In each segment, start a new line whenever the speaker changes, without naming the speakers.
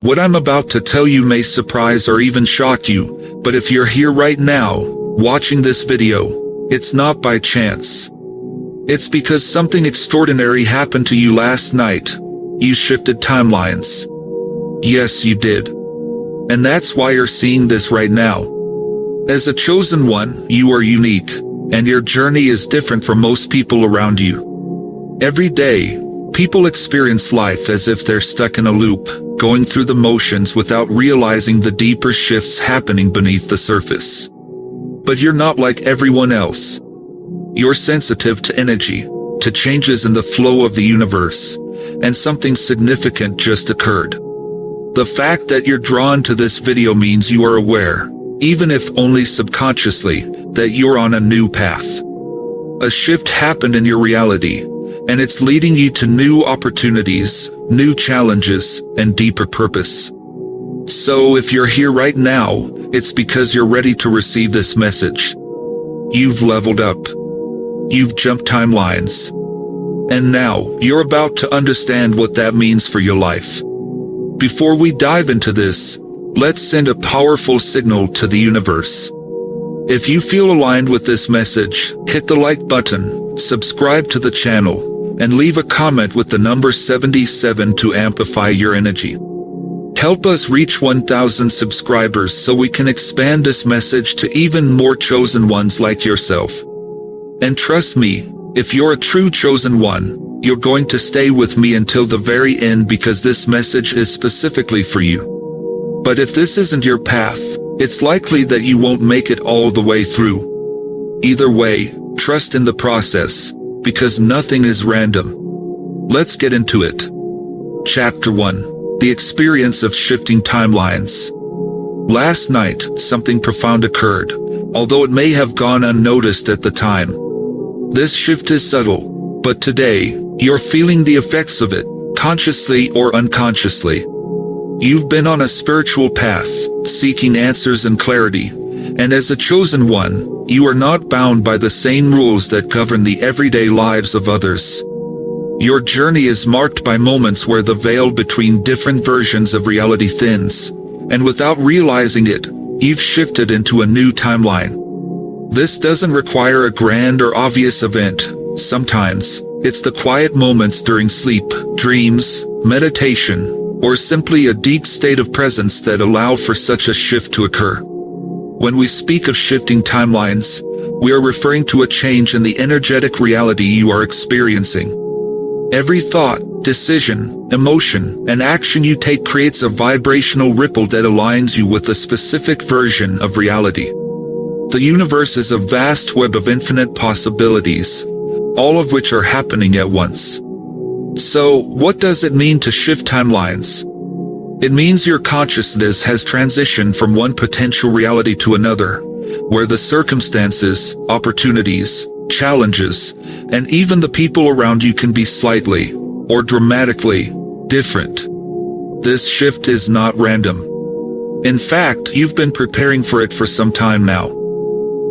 What I'm about to tell you may surprise or even shock you, but if you're here right now, watching this video, it's not by chance. It's because something extraordinary happened to you last night. You shifted timelines. Yes, you did. And that's why you're seeing this right now. As a chosen one, you are unique, and your journey is different from most people around you. Every day, people experience life as if they're stuck in a loop, going through the motions without realizing the deeper shifts happening beneath the surface. But you're not like everyone else. You're sensitive to energy, to changes in the flow of the universe, and something significant just occurred. The fact that you're drawn to this video means you are aware, even if only subconsciously, that you're on a new path. A shift happened in your reality, and it's leading you to new opportunities, new challenges, and deeper purpose. So if you're here right now, it's because you're ready to receive this message. You've leveled up. You've jumped timelines. And now, you're about to understand what that means for your life. Before we dive into this, let's send a powerful signal to the universe. If you feel aligned with this message, hit the like button, subscribe to the channel, and leave a comment with the number 77 to amplify your energy. Help us reach 1,000 subscribers so we can expand this message to even more chosen ones like yourself. And trust me, if you're a true chosen one, you're going to stay with me until the very end because this message is specifically for you. But if this isn't your path, it's likely that you won't make it all the way through. Either way, trust in the process, because nothing is random. Let's get into it. Chapter 1. The experience of shifting timelines. Last night, something profound occurred, although it may have gone unnoticed at the time. This shift is subtle, but today, you're feeling the effects of it, consciously or unconsciously. You've been on a spiritual path, seeking answers and clarity, and as a chosen one, you are not bound by the same rules that govern the everyday lives of others. Your journey is marked by moments where the veil between different versions of reality thins, and without realizing it, you've shifted into a new timeline. This doesn't require a grand or obvious event. Sometimes, it's the quiet moments during sleep, dreams, meditation, or simply a deep state of presence that allow for such a shift to occur. When we speak of shifting timelines, we are referring to a change in the energetic reality you are experiencing. Every thought, decision, emotion, and action you take creates a vibrational ripple that aligns you with a specific version of reality. The universe is a vast web of infinite possibilities, all of which are happening at once. So, what does it mean to shift timelines? It means your consciousness has transitioned from one potential reality to another, where the circumstances, opportunities, challenges, and even the people around you can be slightly, or dramatically, different. This shift is not random. In fact, you've been preparing for it for some time now.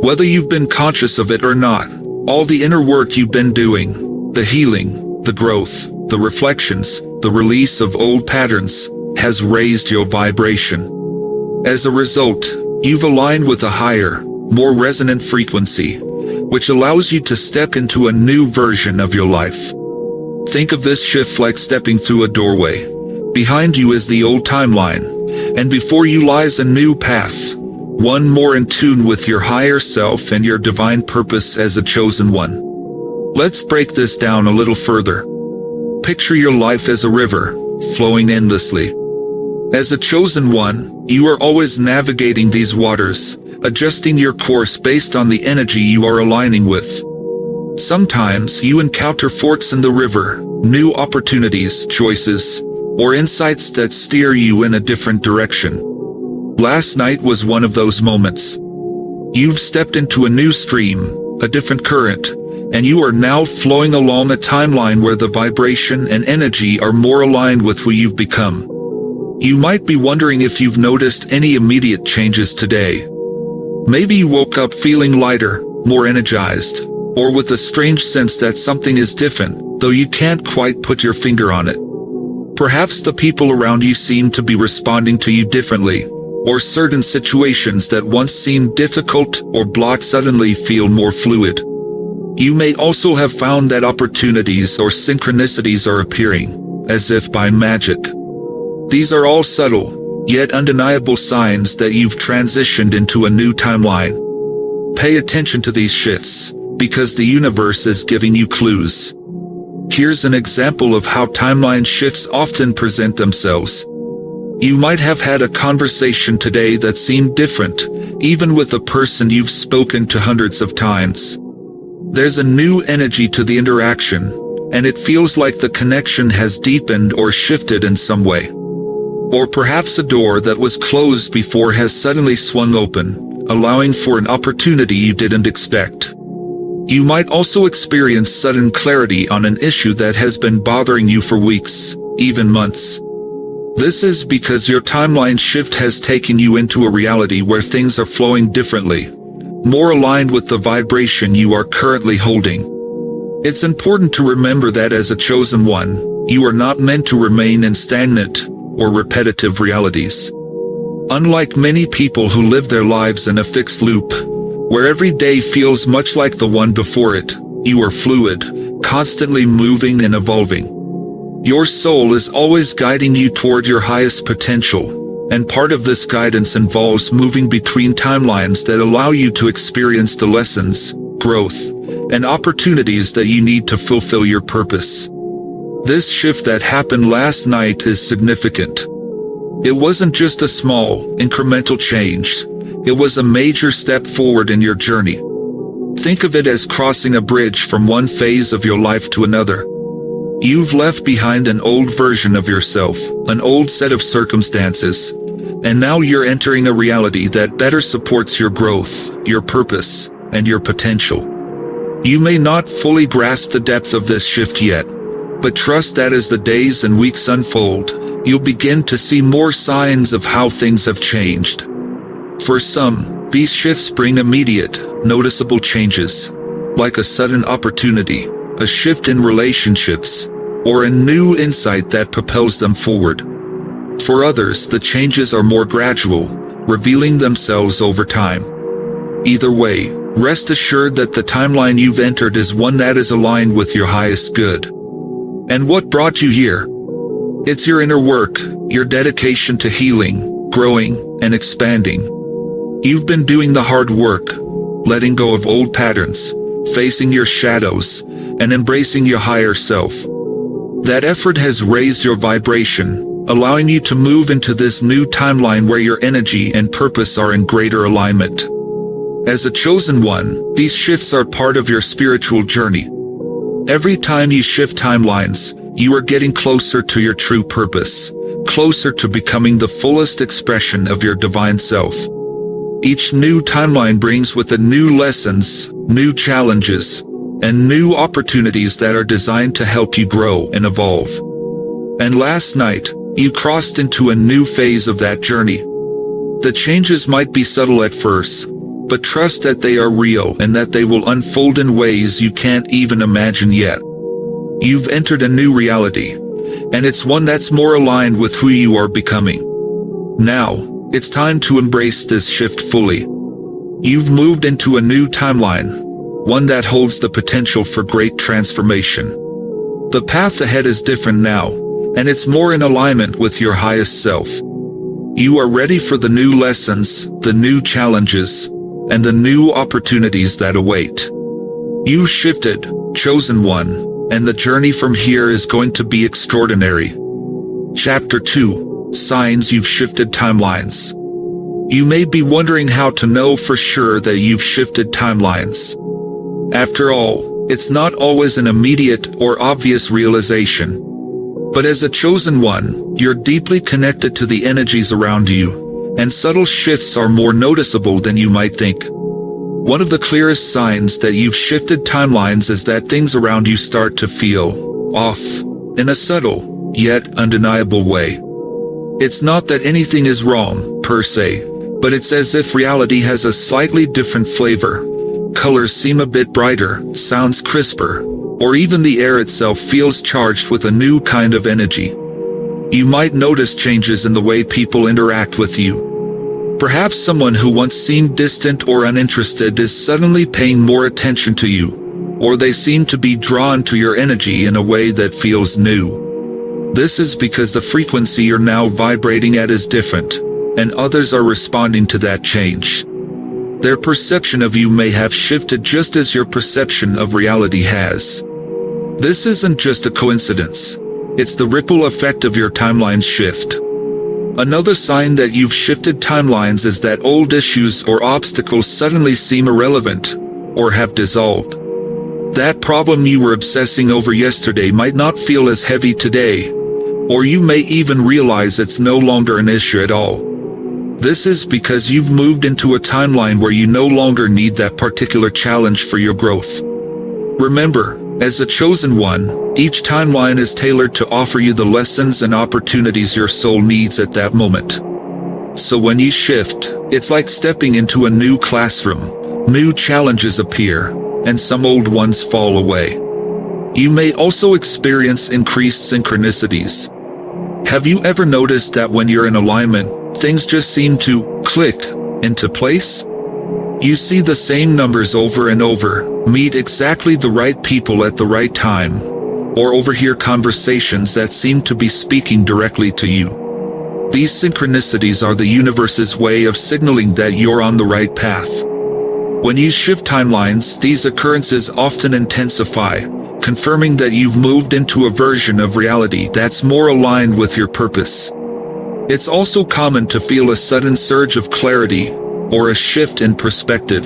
Whether you've been conscious of it or not, all the inner work you've been doing, the healing, the growth, the reflections, the release of old patterns, has raised your vibration. As a result, you've aligned with a higher, more resonant frequency, which allows you to step into a new version of your life. Think of this shift like stepping through a doorway. Behind you is the old timeline, and before you lies a new path, one more in tune with your higher self and your divine purpose as a chosen one. Let's break this down a little further. Picture your life as a river, flowing endlessly. As a chosen one, you are always navigating these waters, adjusting your course based on the energy you are aligning with. Sometimes you encounter forks in the river, new opportunities, choices, or insights that steer you in a different direction. Last night was one of those moments. You've stepped into a new stream, a different current, and you are now flowing along a timeline where the vibration and energy are more aligned with who you've become. You might be wondering if you've noticed any immediate changes today. Maybe you woke up feeling lighter, more energized, or with a strange sense that something is different, though you can't quite put your finger on it. Perhaps the people around you seem to be responding to you differently, or certain situations that once seemed difficult or blocked suddenly feel more fluid. You may also have found that opportunities or synchronicities are appearing, as if by magic. These are all subtle, yet undeniable signs that you've transitioned into a new timeline. Pay attention to these shifts, because the universe is giving you clues. Here's an example of how timeline shifts often present themselves. You might have had a conversation today that seemed different, even with a person you've spoken to hundreds of times. There's a new energy to the interaction, and it feels like the connection has deepened or shifted in some way. Or perhaps a door that was closed before has suddenly swung open, allowing for an opportunity you didn't expect. You might also experience sudden clarity on an issue that has been bothering you for weeks, even months. This is because your timeline shift has taken you into a reality where things are flowing differently, more aligned with the vibration you are currently holding. It's important to remember that as a chosen one, you are not meant to remain in stagnant or repetitive realities. Unlike many people who live their lives in a fixed loop, where every day feels much like the one before it, you are fluid, constantly moving and evolving. Your soul is always guiding you toward your highest potential, and part of this guidance involves moving between timelines that allow you to experience the lessons, growth, and opportunities that you need to fulfill your purpose. This shift that happened last night is significant. It wasn't just a small, incremental change. It was a major step forward in your journey. Think of it as crossing a bridge from one phase of your life to another. You've left behind an old version of yourself, an old set of circumstances, and now you're entering a reality that better supports your growth, your purpose, and your potential. You may not fully grasp the depth of this shift yet, but trust that as the days and weeks unfold, you'll begin to see more signs of how things have changed. For some, these shifts bring immediate, noticeable changes, like a sudden opportunity, a shift in relationships, or a new insight that propels them forward. For others, the changes are more gradual, revealing themselves over time. Either way, rest assured that the timeline you've entered is one that is aligned with your highest good. And what brought you here? It's your inner work, your dedication to healing, growing, and expanding. You've been doing the hard work, letting go of old patterns, facing your shadows, and embracing your higher self. That effort has raised your vibration, allowing you to move into this new timeline where your energy and purpose are in greater alignment. As a chosen one, these shifts are part of your spiritual journey. Every time you shift timelines, you are getting closer to your true purpose, closer to becoming the fullest expression of your divine self. Each new timeline brings with it new lessons, new challenges, and new opportunities that are designed to help you grow and evolve. And last night, you crossed into a new phase of that journey. The changes might be subtle at first, but trust that they are real and that they will unfold in ways you can't even imagine yet. You've entered a new reality, and it's one that's more aligned with who you are becoming. Now, it's time to embrace this shift fully. You've moved into a new timeline, one that holds the potential for great transformation. The path ahead is different now, and it's more in alignment with your highest self. You are ready for the new lessons, the new challenges, and the new opportunities that await. You've shifted, chosen one, and the journey from here is going to be extraordinary. Chapter 2: Signs you've shifted timelines. You may be wondering how to know for sure that you've shifted timelines. After all, it's not always an immediate or obvious realization. But as a chosen one, you're deeply connected to the energies around you, and subtle shifts are more noticeable than you might think. One of the clearest signs that you've shifted timelines is that things around you start to feel off, in a subtle, yet undeniable way. It's not that anything is wrong, per se, but it's as if reality has a slightly different flavor. Colors seem a bit brighter, sounds crisper, or even the air itself feels charged with a new kind of energy. You might notice changes in the way people interact with you. Perhaps someone who once seemed distant or uninterested is suddenly paying more attention to you, or they seem to be drawn to your energy in a way that feels new. This is because the frequency you're now vibrating at is different, and others are responding to that change. Their perception of you may have shifted just as your perception of reality has. This isn't just a coincidence. It's the ripple effect of your timeline's shift. Another sign that you've shifted timelines is that old issues or obstacles suddenly seem irrelevant, or have dissolved. That problem you were obsessing over yesterday might not feel as heavy today, or you may even realize it's no longer an issue at all. This is because you've moved into a timeline where you no longer need that particular challenge for your growth. Remember, as a chosen one, each timeline is tailored to offer you the lessons and opportunities your soul needs at that moment. So when you shift, it's like stepping into a new classroom. New challenges appear, and some old ones fall away. You may also experience increased synchronicities. Have you ever noticed that when you're in alignment, things just seem to click into place? You see the same numbers over and over, meet exactly the right people at the right time, or overhear conversations that seem to be speaking directly to you. These synchronicities are the universe's way of signaling that you're on the right path. When you shift timelines, these occurrences often intensify, confirming that you've moved into a version of reality that's more aligned with your purpose. It's also common to feel a sudden surge of clarity, or a shift in perspective.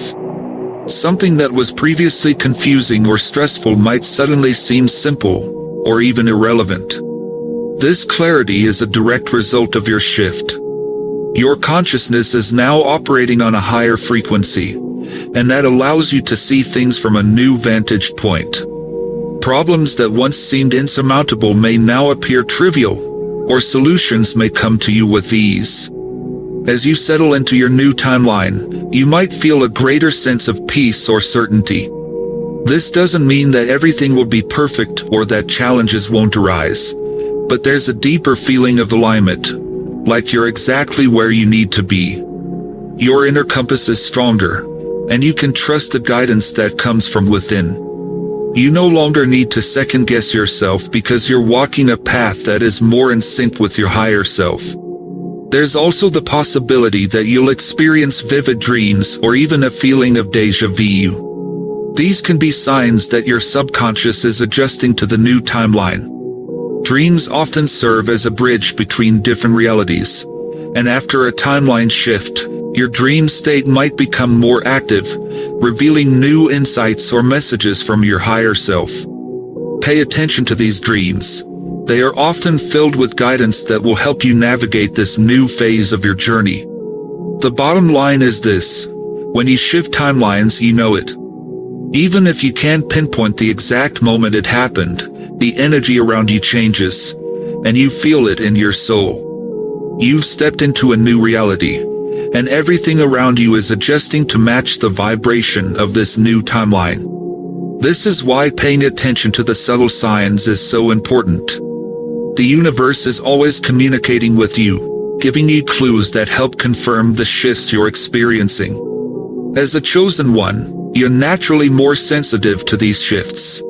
Something that was previously confusing or stressful might suddenly seem simple, or even irrelevant. This clarity is a direct result of your shift. Your consciousness is now operating on a higher frequency, and that allows you to see things from a new vantage point. Problems that once seemed insurmountable may now appear trivial, or solutions may come to you with ease. As you settle into your new timeline, you might feel a greater sense of peace or certainty. This doesn't mean that everything will be perfect or that challenges won't arise, but there's a deeper feeling of alignment, like you're exactly where you need to be. Your inner compass is stronger, and you can trust the guidance that comes from within. You no longer need to second-guess yourself because you're walking a path that is more in sync with your higher self. There's also the possibility that you'll experience vivid dreams or even a feeling of déjà vu. These can be signs that your subconscious is adjusting to the new timeline. Dreams often serve as a bridge between different realities, and after a timeline shift, your dream state might become more active, revealing new insights or messages from your higher self. Pay attention to these dreams. They are often filled with guidance that will help you navigate this new phase of your journey. The bottom line is this: when you shift timelines, you know it. Even if you can't pinpoint the exact moment it happened, the energy around you changes, and you feel it in your soul. You've stepped into a new reality, and everything around you is adjusting to match the vibration of this new timeline. This is why paying attention to the subtle signs is so important. The universe is always communicating with you, giving you clues that help confirm the shifts you're experiencing. As a chosen one, you're naturally more sensitive to these shifts.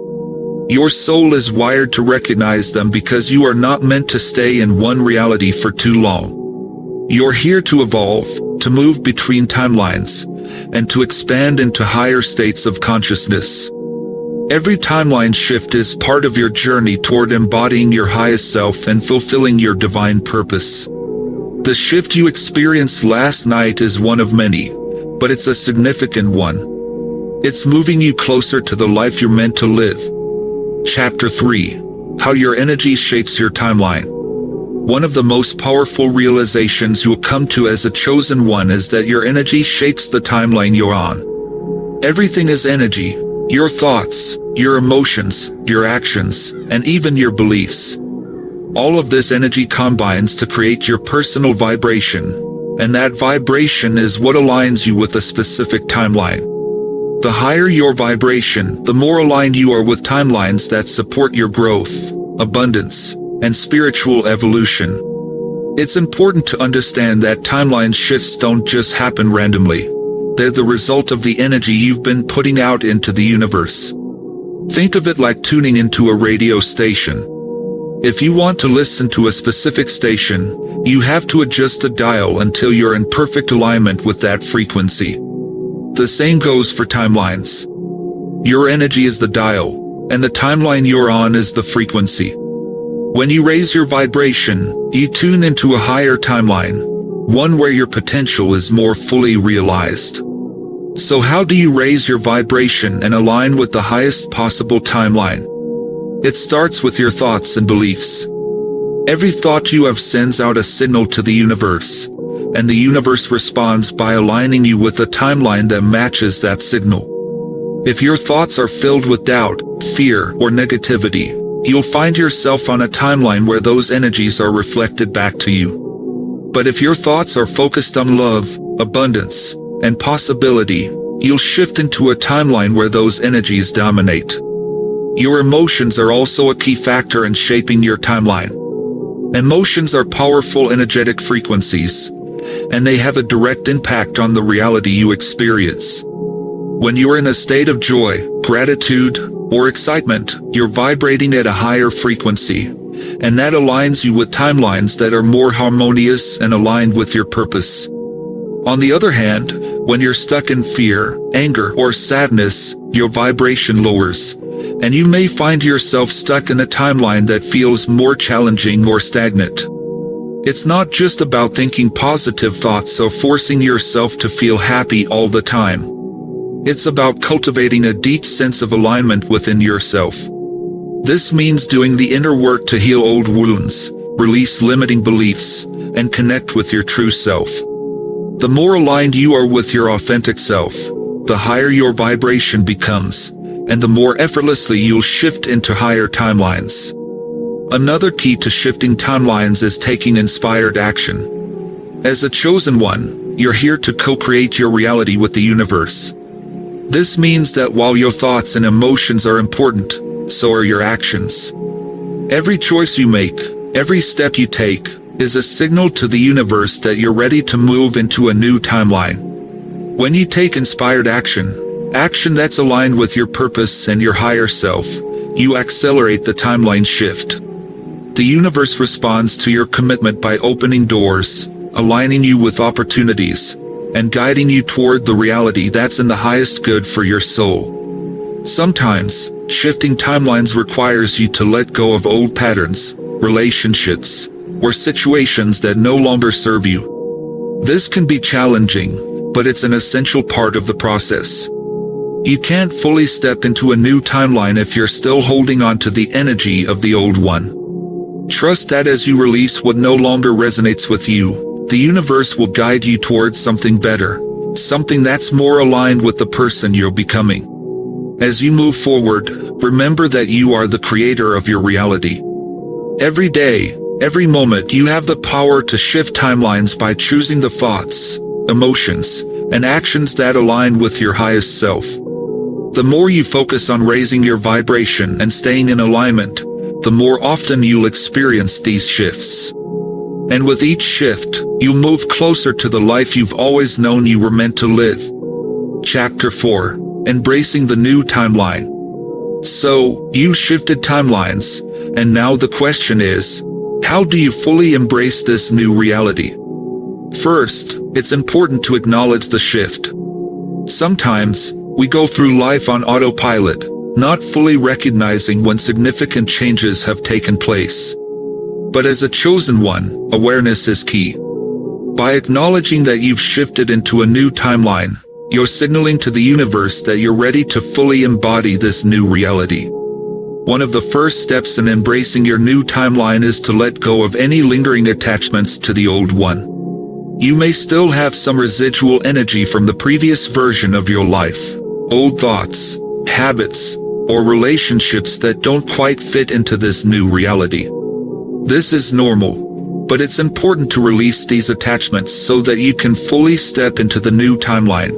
Your soul is wired to recognize them because you are not meant to stay in one reality for too long. You're here to evolve, to move between timelines, and to expand into higher states of consciousness. Every timeline shift is part of your journey toward embodying your highest self and fulfilling your divine purpose. The shift you experienced last night is one of many, but it's a significant one. It's moving you closer to the life you're meant to live. Chapter 3: How Your Energy Shapes Your Timeline. One of the most powerful realizations you'll come to as a chosen one is that your energy shapes the timeline you're on. Everything is energy. Your thoughts, your emotions, your actions, and even your beliefs. All of this energy combines to create your personal vibration, and that vibration is what aligns you with a specific timeline. The higher your vibration, the more aligned you are with timelines that support your growth, abundance, and spiritual evolution. It's important to understand that timeline shifts don't just happen randomly. They're the result of the energy you've been putting out into the universe. Think of it like tuning into a radio station. If you want to listen to a specific station, you have to adjust the dial until you're in perfect alignment with that frequency. The same goes for timelines. Your energy is the dial, and the timeline you're on is the frequency. When you raise your vibration, you tune into a higher timeline, one where your potential is more fully realized. So how do you raise your vibration and align with the highest possible timeline? It starts with your thoughts and beliefs. Every thought you have sends out a signal to the universe, and the universe responds by aligning you with a timeline that matches that signal. If your thoughts are filled with doubt, fear, or negativity, you'll find yourself on a timeline where those energies are reflected back to you. But if your thoughts are focused on love, abundance, and possibility, you'll shift into a timeline where those energies dominate. Your emotions are also a key factor in shaping your timeline. Emotions are powerful energetic frequencies, and they have a direct impact on the reality you experience. When you're in a state of joy, gratitude, or excitement, you're vibrating at a higher frequency, and that aligns you with timelines that are more harmonious and aligned with your purpose. On the other hand, when you're stuck in fear, anger, or sadness, your vibration lowers, and you may find yourself stuck in a timeline that feels more challenging or stagnant. It's not just about thinking positive thoughts or forcing yourself to feel happy all the time. It's about cultivating a deep sense of alignment within yourself. This means doing the inner work to heal old wounds, release limiting beliefs, and connect with your true self. The more aligned you are with your authentic self, the higher your vibration becomes, and the more effortlessly you'll shift into higher timelines. Another key to shifting timelines is taking inspired action. As a chosen one, you're here to co-create your reality with the universe. This means that while your thoughts and emotions are important, so are your actions. Every choice you make, every step you take, is a signal to the universe that you're ready to move into a new timeline. When you take inspired action that's aligned with your purpose and your higher self, you accelerate the timeline shift. The universe responds to your commitment by opening doors, aligning you with opportunities, and guiding you toward the reality that's in the highest good for your soul. Sometimes, shifting timelines requires you to let go of old patterns, relationships, or situations that no longer serve you. This can be challenging, but it's an essential part of the process. You can't fully step into a new timeline if you're still holding on to the energy of the old one. Trust that as you release what no longer resonates with you, the universe will guide you towards something better, something that's more aligned with the person you're becoming. As you move forward, remember that you are the creator of your reality. Every day, every moment, you have the power to shift timelines by choosing the thoughts, emotions, and actions that align with your highest self. The more you focus on raising your vibration and staying in alignment, the more often you'll experience these shifts. And with each shift, you'll move closer to the life you've always known you were meant to live. Chapter 4: Embracing the New Timeline. So, you shifted timelines, and now the question is, how do you fully embrace this new reality? First, it's important to acknowledge the shift. Sometimes, we go through life on autopilot, not fully recognizing when significant changes have taken place. But as a chosen one, awareness is key. By acknowledging that you've shifted into a new timeline, you're signaling to the universe that you're ready to fully embody this new reality. One of the first steps in embracing your new timeline is to let go of any lingering attachments to the old one. You may still have some residual energy from the previous version of your life, old thoughts, habits, or relationships that don't quite fit into this new reality. This is normal, but it's important to release these attachments so that you can fully step into the new timeline.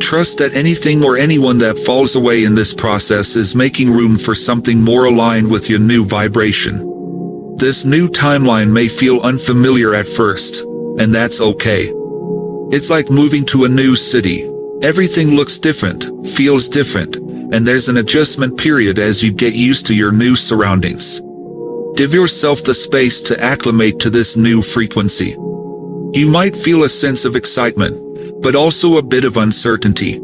Trust that anything or anyone that falls away in this process is making room for something more aligned with your new vibration. This new timeline may feel unfamiliar at first, and that's okay. It's like moving to a new city. Everything looks different, feels different, and there's an adjustment period as you get used to your new surroundings. Give yourself the space to acclimate to this new frequency. You might feel a sense of excitement, but also a bit of uncertainty.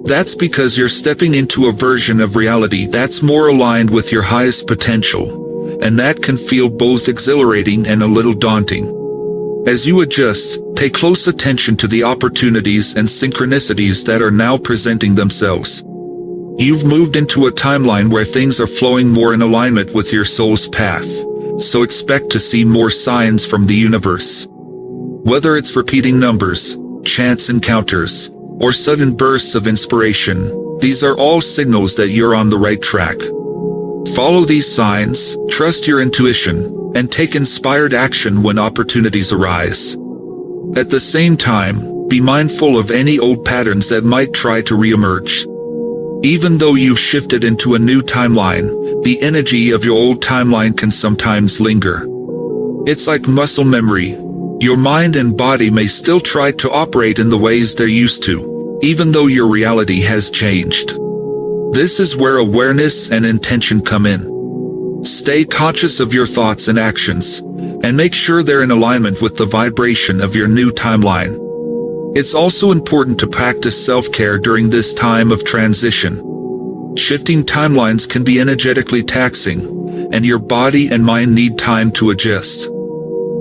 That's because you're stepping into a version of reality that's more aligned with your highest potential, and that can feel both exhilarating and a little daunting. As you adjust, pay close attention to the opportunities and synchronicities that are now presenting themselves. You've moved into a timeline where things are flowing more in alignment with your soul's path, so expect to see more signs from the universe. Whether it's repeating numbers, chance encounters, or sudden bursts of inspiration, these are all signals that you're on the right track. Follow these signs, trust your intuition, and take inspired action when opportunities arise. At the same time, be mindful of any old patterns that might try to reemerge. Even though you've shifted into a new timeline, the energy of your old timeline can sometimes linger. It's like muscle memory. Your mind and body may still try to operate in the ways they're used to, even though your reality has changed. This is where awareness and intention come in. Stay conscious of your thoughts and actions, and make sure they're in alignment with the vibration of your new timeline. It's also important to practice self-care during this time of transition. Shifting timelines can be energetically taxing, and your body and mind need time to adjust.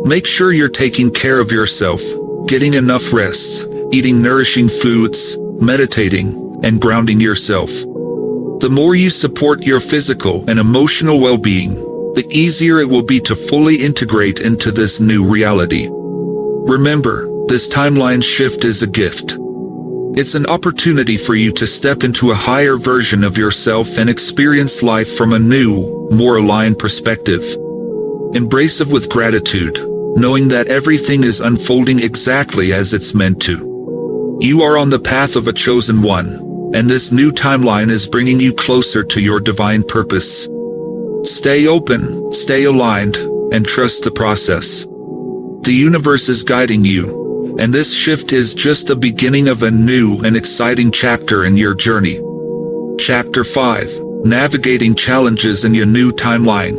Make sure you're taking care of yourself, getting enough rest, eating nourishing foods, meditating, and grounding yourself. The more you support your physical and emotional well-being, the easier it will be to fully integrate into this new reality. Remember, this timeline shift is a gift. It's an opportunity for you to step into a higher version of yourself and experience life from a new, more aligned perspective. Embrace it with gratitude, knowing that everything is unfolding exactly as it's meant to. You are on the path of a chosen one, and this new timeline is bringing you closer to your divine purpose. Stay open, stay aligned, and trust the process. The universe is guiding you, and this shift is just the beginning of a new and exciting chapter in your journey. Chapter 5: Navigating Challenges in Your New Timeline.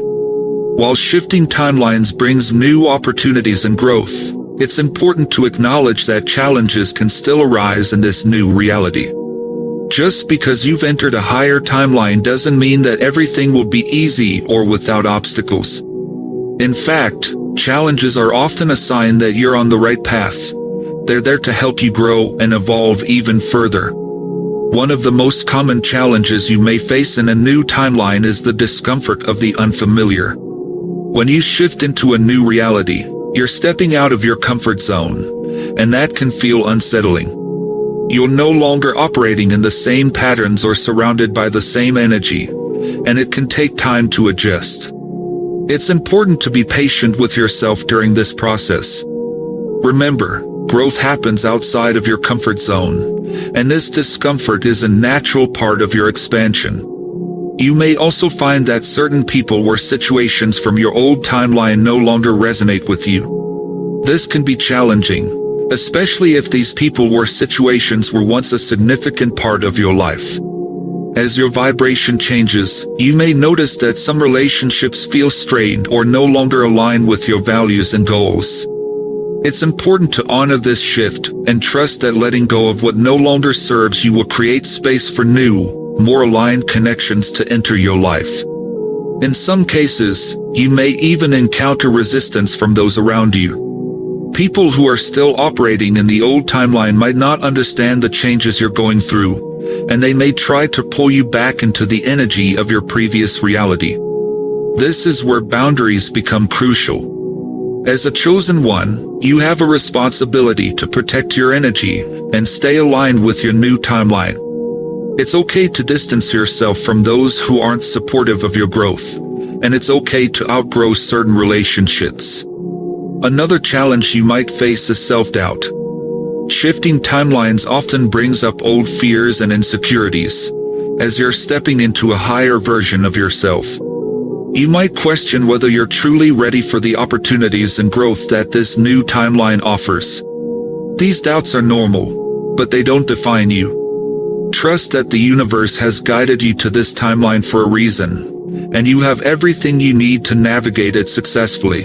While shifting timelines brings new opportunities and growth, it's important to acknowledge that challenges can still arise in this new reality. Just because you've entered a higher timeline doesn't mean that everything will be easy or without obstacles. In fact, challenges are often a sign that you're on the right path. They're there to help you grow and evolve even further. One of the most common challenges you may face in a new timeline is the discomfort of the unfamiliar. When you shift into a new reality, you're stepping out of your comfort zone, and that can feel unsettling. You're no longer operating in the same patterns or surrounded by the same energy, and it can take time to adjust. It's important to be patient with yourself during this process. Remember, growth happens outside of your comfort zone, and this discomfort is a natural part of your expansion. You may also find that certain people or situations from your old timeline no longer resonate with you. This can be challenging, especially if these people or situations were once a significant part of your life. As your vibration changes, you may notice that some relationships feel strained or no longer align with your values and goals. It's important to honor this shift and trust that letting go of what no longer serves you will create space for new, more aligned connections to enter your life. In some cases, you may even encounter resistance from those around you. People who are still operating in the old timeline might not understand the changes you're going through, and they may try to pull you back into the energy of your previous reality. This is where boundaries become crucial. As a chosen one, you have a responsibility to protect your energy and stay aligned with your new timeline. It's okay to distance yourself from those who aren't supportive of your growth, and it's okay to outgrow certain relationships. Another challenge you might face is self-doubt. Shifting timelines often brings up old fears and insecurities, as you're stepping into a higher version of yourself. You might question whether you're truly ready for the opportunities and growth that this new timeline offers. These doubts are normal, but they don't define you. Trust that the universe has guided you to this timeline for a reason, and you have everything you need to navigate it successfully.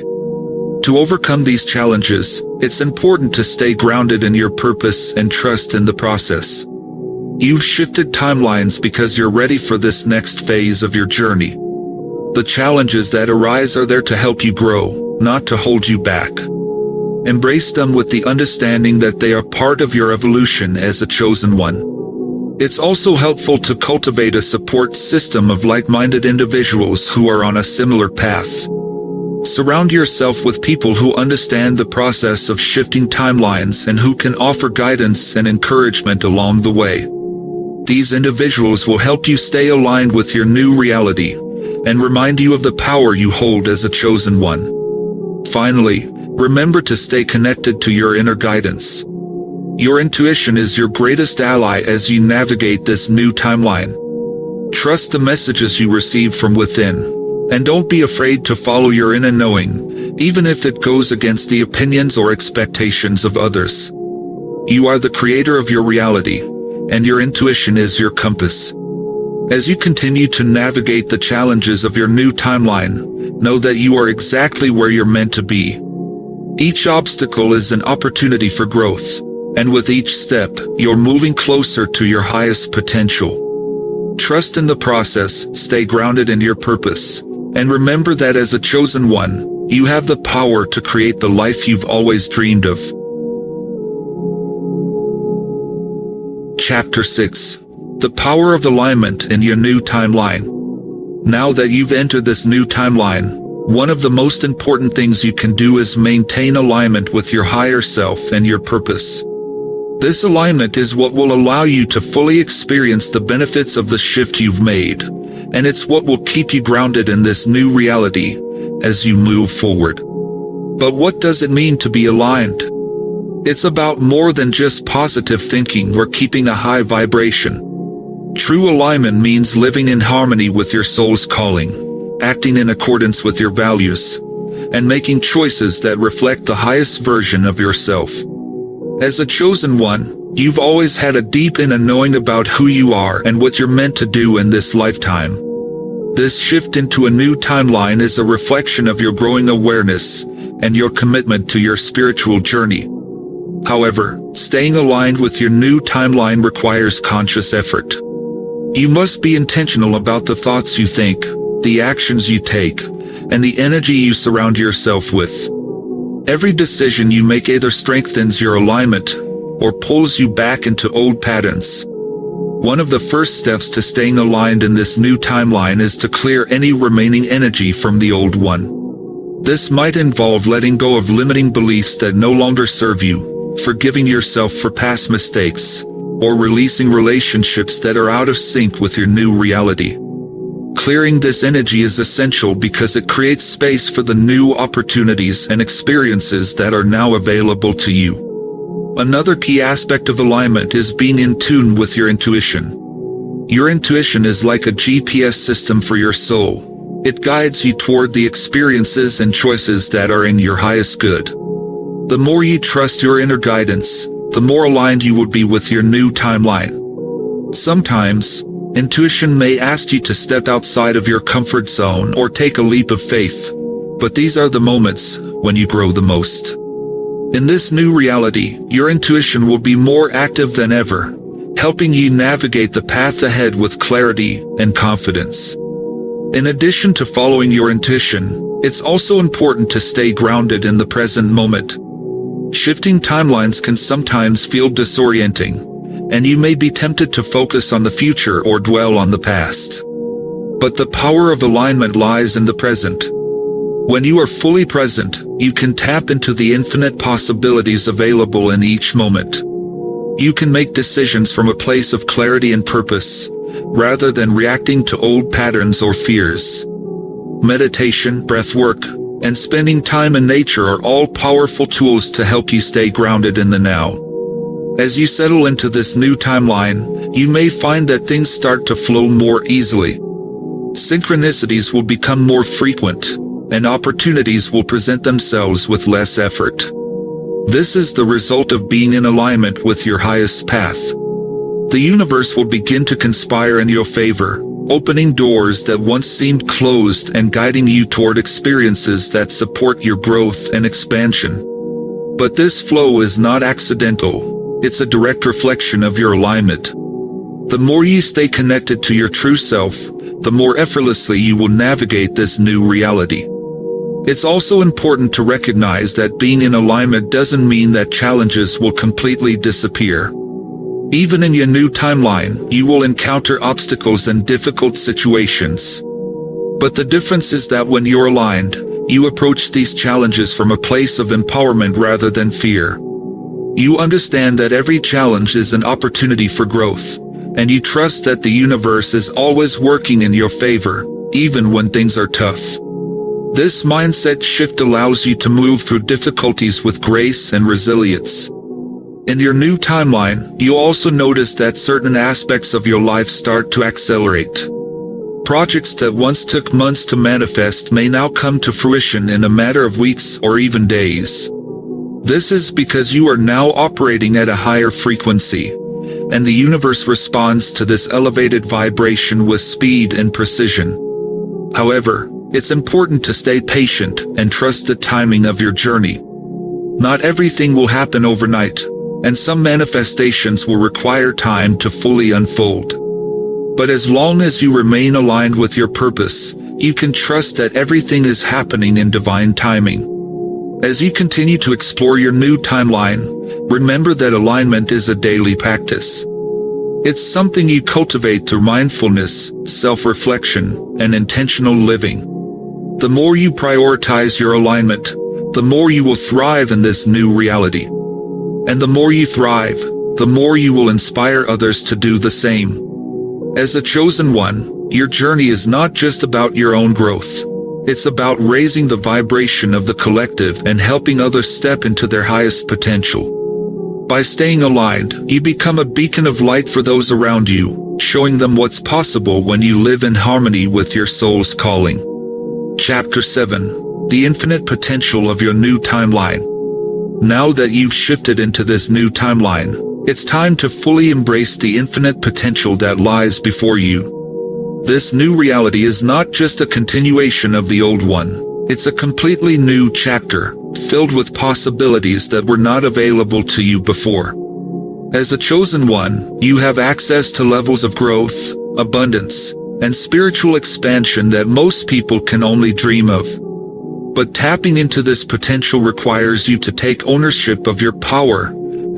To overcome these challenges, it's important to stay grounded in your purpose and trust in the process. You've shifted timelines because you're ready for this next phase of your journey. The challenges that arise are there to help you grow, not to hold you back. Embrace them with the understanding that they are part of your evolution as a chosen one. It's also helpful to cultivate a support system of like-minded individuals who are on a similar path. Surround yourself with people who understand the process of shifting timelines and who can offer guidance and encouragement along the way. These individuals will help you stay aligned with your new reality and remind you of the power you hold as a chosen one. Finally, remember to stay connected to your inner guidance. Your intuition is your greatest ally as you navigate this new timeline. Trust the messages you receive from within, and don't be afraid to follow your inner knowing, even if it goes against the opinions or expectations of others. You are the creator of your reality, and your intuition is your compass. As you continue to navigate the challenges of your new timeline, know that you are exactly where you're meant to be. Each obstacle is an opportunity for growth, and with each step, you're moving closer to your highest potential. Trust in the process, stay grounded in your purpose, and remember that as a chosen one, you have the power to create the life you've always dreamed of. Chapter 6. The power of alignment in your new timeline. Now that you've entered this new timeline, one of the most important things you can do is maintain alignment with your higher self and your purpose. This alignment is what will allow you to fully experience the benefits of the shift you've made, and it's what will keep you grounded in this new reality as you move forward. But what does it mean to be aligned? It's about more than just positive thinking or keeping a high vibration. True alignment means living in harmony with your soul's calling, acting in accordance with your values, and making choices that reflect the highest version of yourself. As a chosen one, you've always had a deep inner knowing about who you are and what you're meant to do in this lifetime. This shift into a new timeline is a reflection of your growing awareness and your commitment to your spiritual journey. However, staying aligned with your new timeline requires conscious effort. You must be intentional about the thoughts you think, the actions you take, and the energy you surround yourself with. Every decision you make either strengthens your alignment or pulls you back into old patterns. One of the first steps to staying aligned in this new timeline is to clear any remaining energy from the old one. This might involve letting go of limiting beliefs that no longer serve you, forgiving yourself for past mistakes, or releasing relationships that are out of sync with your new reality. Clearing this energy is essential because it creates space for the new opportunities and experiences that are now available to you. Another key aspect of alignment is being in tune with your intuition. Your intuition is like a GPS system for your soul. It guides you toward the experiences and choices that are in your highest good. The more you trust your inner guidance, the more aligned you will be with your new timeline. Sometimes, intuition may ask you to step outside of your comfort zone or take a leap of faith, but these are the moments when you grow the most. In this new reality, your intuition will be more active than ever, helping you navigate the path ahead with clarity and confidence. In addition to following your intuition, it's also important to stay grounded in the present moment. Shifting timelines can sometimes feel disorienting, and you may be tempted to focus on the future or dwell on the past. But the power of alignment lies in the present. When you are fully present, you can tap into the infinite possibilities available in each moment. You can make decisions from a place of clarity and purpose, rather than reacting to old patterns or fears. Meditation, breathwork, and spending time in nature are all powerful tools to help you stay grounded in the now. As you settle into this new timeline, you may find that things start to flow more easily. Synchronicities will become more frequent, and opportunities will present themselves with less effort. This is the result of being in alignment with your highest path. The universe will begin to conspire in your favor, opening doors that once seemed closed and guiding you toward experiences that support your growth and expansion. But this flow is not accidental, it's a direct reflection of your alignment. The more you stay connected to your true self, the more effortlessly you will navigate this new reality. It's also important to recognize that being in alignment doesn't mean that challenges will completely disappear. Even in your new timeline, you will encounter obstacles and difficult situations. But the difference is that when you're aligned, you approach these challenges from a place of empowerment rather than fear. You understand that every challenge is an opportunity for growth, and you trust that the universe is always working in your favor, even when things are tough. This mindset shift allows you to move through difficulties with grace and resilience. In your new timeline, you also notice that certain aspects of your life start to accelerate. Projects that once took months to manifest may now come to fruition in a matter of weeks or even days. This is because you are now operating at a higher frequency, and the universe responds to this elevated vibration with speed and precision. However, it's important to stay patient and trust the timing of your journey. Not everything will happen overnight, and some manifestations will require time to fully unfold. But as long as you remain aligned with your purpose, you can trust that everything is happening in divine timing. As you continue to explore your new timeline, remember that alignment is a daily practice. It's something you cultivate through mindfulness, self-reflection, and intentional living. The more you prioritize your alignment, the more you will thrive in this new reality. And the more you thrive, the more you will inspire others to do the same. As a chosen one, your journey is not just about your own growth. It's about raising the vibration of the collective and helping others step into their highest potential. By staying aligned, you become a beacon of light for those around you, showing them what's possible when you live in harmony with your soul's calling. Chapter 7. The Infinite Potential of Your New Timeline. Now that you've shifted into this new timeline, it's time to fully embrace the infinite potential that lies before you. This new reality is not just a continuation of the old one, it's a completely new chapter, filled with possibilities that were not available to you before. As a chosen one, you have access to levels of growth, abundance, and spiritual expansion that most people can only dream of. But tapping into this potential requires you to take ownership of your power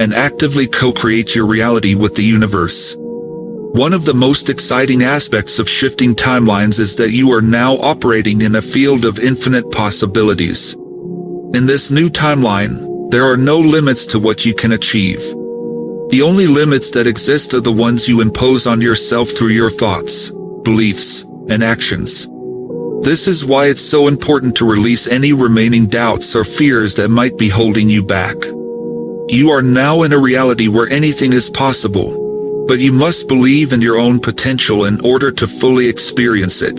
and actively co-create your reality with the universe. One of the most exciting aspects of shifting timelines is that you are now operating in a field of infinite possibilities. In this new timeline, there are no limits to what you can achieve. The only limits that exist are the ones you impose on yourself through your thoughts, beliefs, and actions. This is why it's so important to release any remaining doubts or fears that might be holding you back. You are now in a reality where anything is possible, but you must believe in your own potential in order to fully experience it.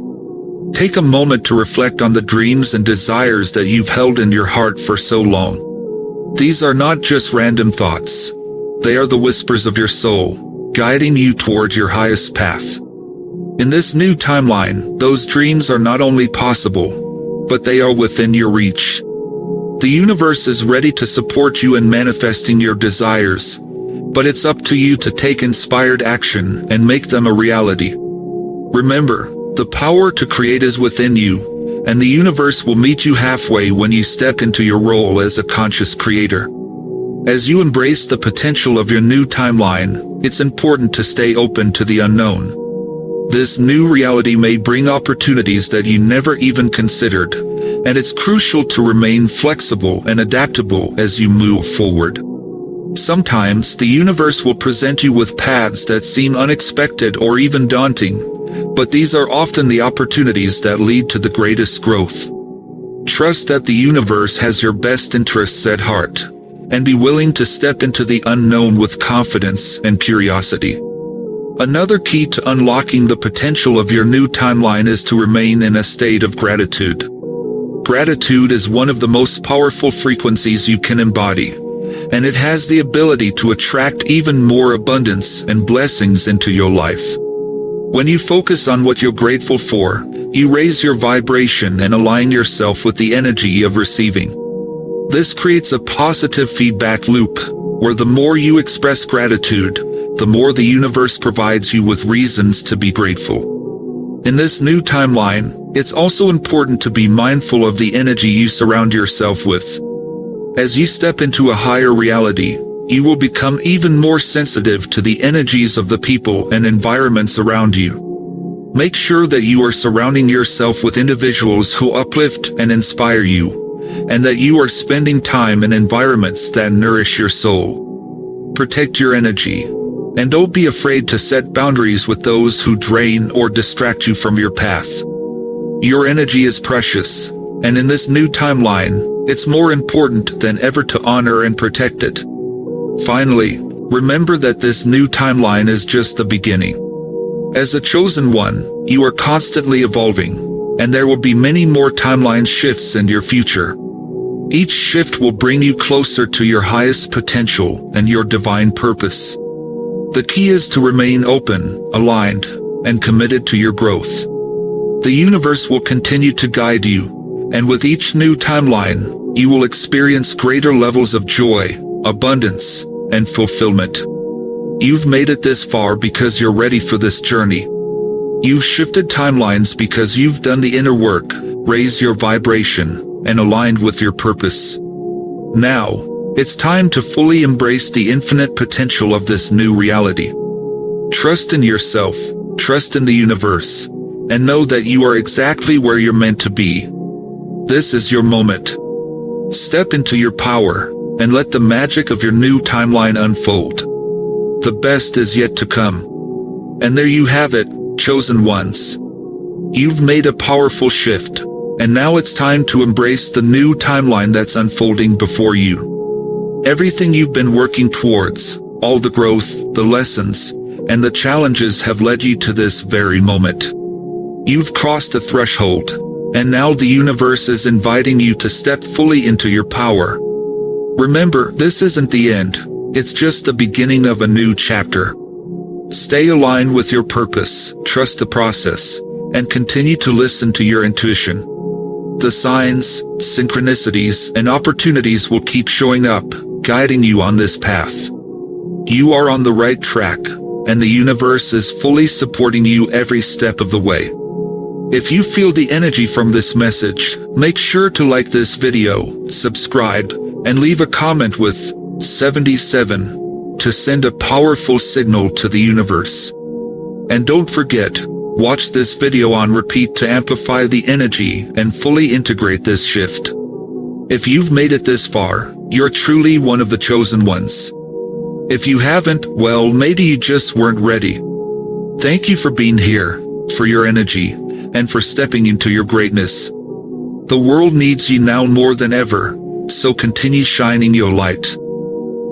Take a moment to reflect on the dreams and desires that you've held in your heart for so long. These are not just random thoughts. They are the whispers of your soul, guiding you toward your highest path. In this new timeline, those dreams are not only possible, but they are within your reach. The universe is ready to support you in manifesting your desires, but it's up to you to take inspired action and make them a reality. Remember, the power to create is within you, and the universe will meet you halfway when you step into your role as a conscious creator. As you embrace the potential of your new timeline, it's important to stay open to the unknown. This new reality may bring opportunities that you never even considered, and it's crucial to remain flexible and adaptable as you move forward. Sometimes the universe will present you with paths that seem unexpected or even daunting, but these are often the opportunities that lead to the greatest growth. Trust that the universe has your best interests at heart, and be willing to step into the unknown with confidence and curiosity. Another key to unlocking the potential of your new timeline is to remain in a state of gratitude. Gratitude is one of the most powerful frequencies you can embody, and it has the ability to attract even more abundance and blessings into your life. When you focus on what you're grateful for, you raise your vibration and align yourself with the energy of receiving. This creates a positive feedback loop, where the more you express gratitude, the more the universe provides you with reasons to be grateful. In this new timeline, it's also important to be mindful of the energy you surround yourself with. As you step into a higher reality, you will become even more sensitive to the energies of the people and environments around you. Make sure that you are surrounding yourself with individuals who uplift and inspire you, and that you are spending time in environments that nourish your soul. Protect your energy, and don't be afraid to set boundaries with those who drain or distract you from your path. Your energy is precious, and in this new timeline, it's more important than ever to honor and protect it. Finally, remember that this new timeline is just the beginning. As a chosen one, you are constantly evolving, and there will be many more timeline shifts in your future. Each shift will bring you closer to your highest potential and your divine purpose. The key is to remain open, aligned, and committed to your growth. The universe will continue to guide you, and with each new timeline, you will experience greater levels of joy, abundance, and fulfillment. You've made it this far because you're ready for this journey. You've shifted timelines because you've done the inner work, raised your vibration, and aligned with your purpose. Now, it's time to fully embrace the infinite potential of this new reality. Trust in yourself, trust in the universe, and know that you are exactly where you're meant to be. This is your moment. Step into your power, and let the magic of your new timeline unfold. The best is yet to come. And there you have it, chosen ones. You've made a powerful shift, and now it's time to embrace the new timeline that's unfolding before you. Everything you've been working towards, all the growth, the lessons, and the challenges have led you to this very moment. You've crossed a threshold, and now the universe is inviting you to step fully into your power. Remember, this isn't the end, it's just the beginning of a new chapter. Stay aligned with your purpose, trust the process, and continue to listen to your intuition. The signs, synchronicities, and opportunities will keep showing up, guiding you on this path. You are on the right track, and the universe is fully supporting you every step of the way. If you feel the energy from this message, make sure to like this video, subscribe, and leave a comment with 77 to send a powerful signal to the universe. And don't forget, watch this video on repeat to amplify the energy and fully integrate this shift. If you've made it this far, you're truly one of the chosen ones. If you haven't, well, maybe you just weren't ready. Thank you for being here, for your energy, and for stepping into your greatness. The world needs you now more than ever, so continue shining your light.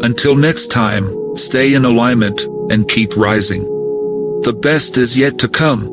Until next time, stay in alignment and keep rising. The best is yet to come.